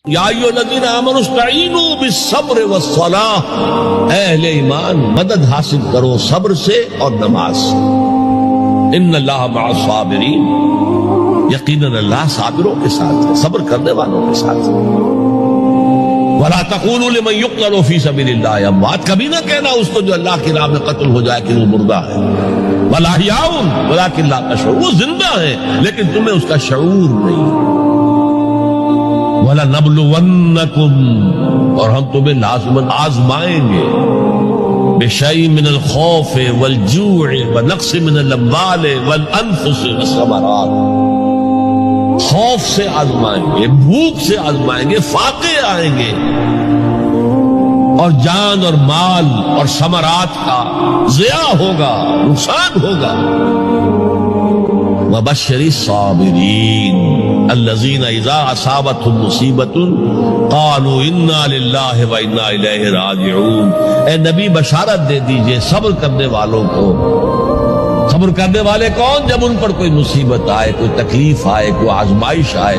یا ایھا الذین آمنوا استعینوا بالصبر والصلاۃ، اے اہل ایمان مدد حاصل کرو صبر سے اور نماز سے۔ ان اللہ مع الصابرین، یقیناً اللہ صابروں کے ساتھ ہے، صبر کرنے والوں کے ساتھ ہے۔ ولا تقولوا لمن يقتل في سبيل الله اموات، کبھی نہ کہنا اس کو جو اللہ کی راہ میں قتل ہو جائے کہ وہ مردہ ہے۔ بل احیاء ولکن لا تشعرون، وہ زندہ ہے لیکن تمہیں اس کا شعور نہیں۔ وَلَنَبْلُوَنَّكُمْ، اور ہم تمہیں لازماً آزمائیں گے، بِشَيْءٍ مِّنَ الْخَوْفِ وَالْجُوعِ وَنَقْصٍ مِّنَ الْأَمْوَالِ وَالْأَنفُسِ وَالثَّمَرَاتِ، خوف سے آزمائیں گے، بھوک سے آزمائیں گے، فاقے آئیں گے، اور جان اور مال اور ثمرات کا ضیاع ہوگا، نقصان ہوگا۔ وَبَشِّرِ الصَّابِرِينَ الَّذِينَ إِذَا أَصَابَتْهُمْ مُصِيبَةٌ قَالُوا إِنَّا لِلَّهِ وَإِنَّا إِلَيْهِ رَاجِعُونَ، اے نبی بشارت دے دیجئے صبر کرنے والوں کو۔ صبر کرنے والے کون؟ جب ان پر کوئی مصیبت آئے، کوئی تکلیف آئے، کوئی آزمائش آئے۔